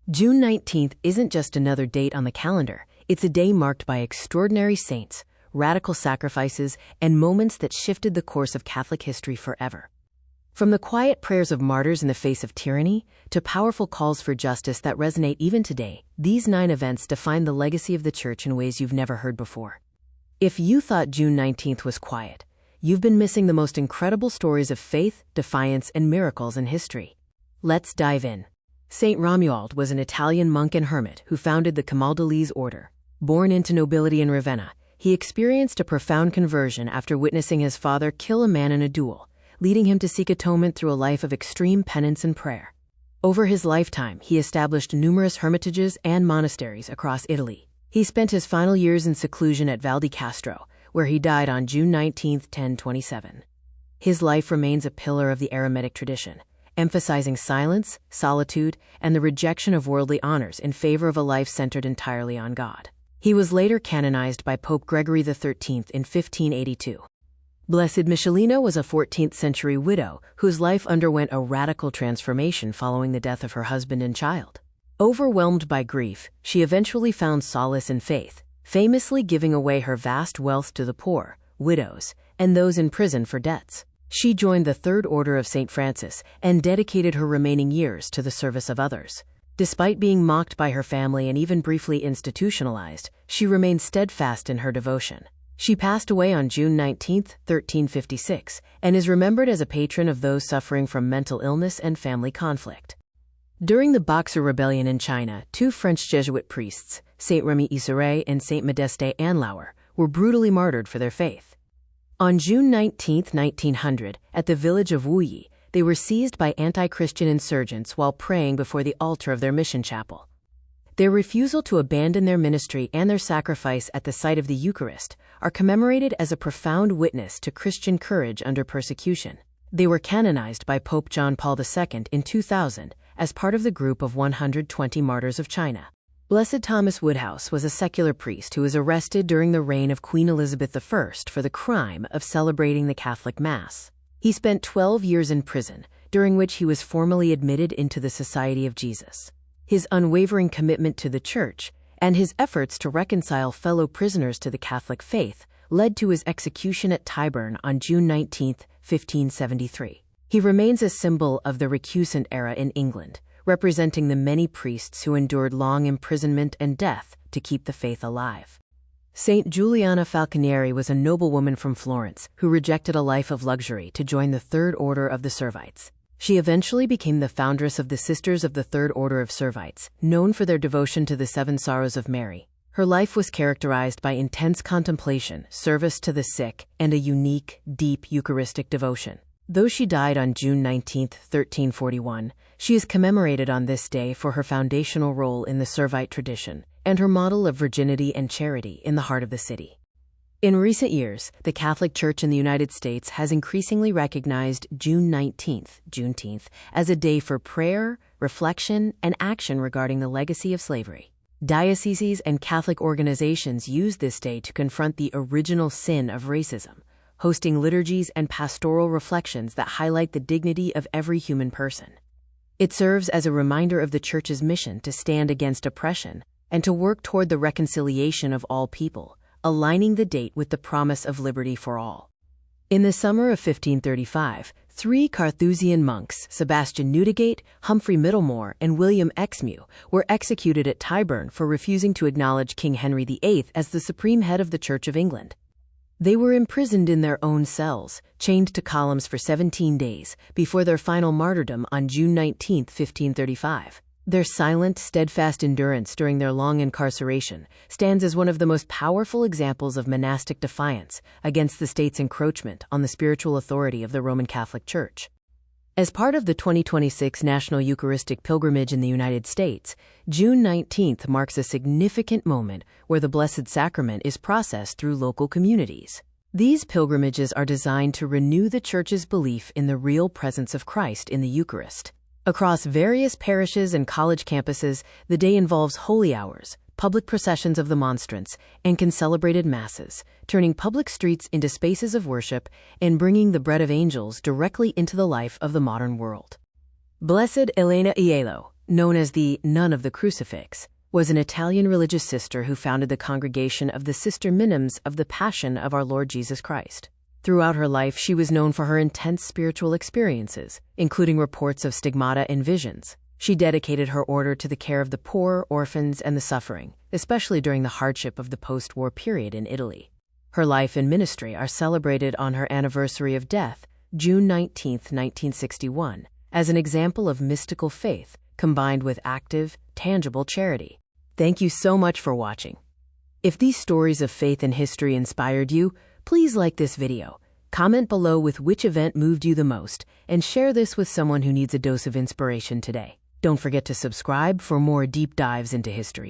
June 19th isn't just another date on the calendar, it's a day marked by extraordinary saints, radical sacrifices, and moments that shifted the course of Catholic history forever. From the quiet prayers of martyrs in the face of tyranny, to powerful calls for justice that resonate even today, these 9 events define the legacy of the Church in ways you've never heard before. If you thought June 19th was quiet, you've been missing the most incredible stories of faith, defiance, and miracles in history. Let's dive in. St. Romuald was an Italian monk and hermit who founded the Camaldolese order. Born into nobility in Ravenna, he experienced a profound conversion after witnessing his father kill a man in a duel, leading him to seek atonement through a life of extreme penance and prayer. Over his lifetime, he established numerous hermitages and monasteries across Italy. He spent his final years in seclusion at Val di Castro, where he died on June 19, 1027. His life remains a pillar of the Eremitic tradition, emphasizing silence, solitude, and the rejection of worldly honors in favor of a life centered entirely on God. He was later canonized by Pope Gregory XIII in 1582. Blessed Michelina was a 14th-century widow whose life underwent a radical transformation following the death of her husband and child. Overwhelmed by grief, she eventually found solace in faith, famously giving away her vast wealth to the poor, widows, and those in prison for debts. She joined the Third Order of St. Francis and dedicated her remaining years to the service of others. Despite being mocked by her family and even briefly institutionalized, she remained steadfast in her devotion. She passed away on June 19, 1356, and is remembered as a patron of those suffering from mental illness and family conflict. During the Boxer Rebellion in China, 2 French Jesuit priests, Saint Remy Iseret and Saint Modeste Anlauer, were brutally martyred for their faith. On June 19, 1900, at the village of Wuyi, they were seized by anti-Christian insurgents while praying before the altar of their mission chapel. Their refusal to abandon their ministry and their sacrifice at the site of the Eucharist are commemorated as a profound witness to Christian courage under persecution. They were canonized by Pope John Paul II in 2000 as part of the group of 120 martyrs of China. Blessed Thomas Woodhouse was a secular priest who was arrested during the reign of Queen Elizabeth I for the crime of celebrating the Catholic Mass. He spent 12 years in prison, during which he was formally admitted into the Society of Jesus. His unwavering commitment to the Church and his efforts to reconcile fellow prisoners to the Catholic faith led to his execution at Tyburn on June 19, 1573. He remains a symbol of the recusant era in England, representing the many priests who endured long imprisonment and death to keep the faith alive. Saint Juliana Falconieri was a noblewoman from Florence who rejected a life of luxury to join the Third Order of the Servites. She eventually became the foundress of the Sisters of the Third Order of Servites, known for their devotion to the 7 Sorrows of Mary. Her life was characterized by intense contemplation, service to the sick, and a unique, deep Eucharistic devotion. Though she died on June 19, 1341, she is commemorated on this day for her foundational role in the Servite tradition and her model of virginity and charity in the heart of the city. In recent years, the Catholic Church in the United States has increasingly recognized June 19th, Juneteenth, as a day for prayer, reflection, and action regarding the legacy of slavery. Dioceses and Catholic organizations use this day to confront the original sin of racism, hosting liturgies and pastoral reflections that highlight the dignity of every human person. It serves as a reminder of the Church's mission to stand against oppression and to work toward the reconciliation of all people, aligning the date with the promise of liberty for all. In the summer of 1535, 3 Carthusian monks, Sebastian Newdigate, Humphrey Middlemore, and William Exmew, were executed at Tyburn for refusing to acknowledge King Henry VIII as the supreme head of the Church of England. They were imprisoned in their own cells, chained to columns for 17 days, before their final martyrdom on June 19, 1535. Their silent, steadfast endurance during their long incarceration stands as one of the most powerful examples of monastic defiance against the state's encroachment on the spiritual authority of the Roman Catholic Church. As part of the 2026 National Eucharistic Pilgrimage in the United States, June 19th marks a significant moment where the Blessed Sacrament is processed through local communities. These pilgrimages are designed to renew the Church's belief in the real presence of Christ in the Eucharist. Across various parishes and college campuses, the day involves holy hours, public processions of the monstrance, and concelebrated masses, turning public streets into spaces of worship and bringing the bread of angels directly into the life of the modern world. Blessed Elena Aiello, known as the Nun of the Crucifix, was an Italian religious sister who founded the congregation of the Sister Minims of the Passion of our Lord Jesus Christ. Throughout her life, she was known for her intense spiritual experiences, including reports of stigmata and visions. She dedicated her order to the care of the poor, orphans, and the suffering, especially during the hardship of the post-war period in Italy. Her life and ministry are celebrated on her anniversary of death, June 19, 1961, as an example of mystical faith combined with active, tangible charity. Thank you so much for watching. If these stories of faith and history inspired you, please like this video, comment below with which event moved you the most, and share this with someone who needs a dose of inspiration today. Don't forget to subscribe for more deep dives into history.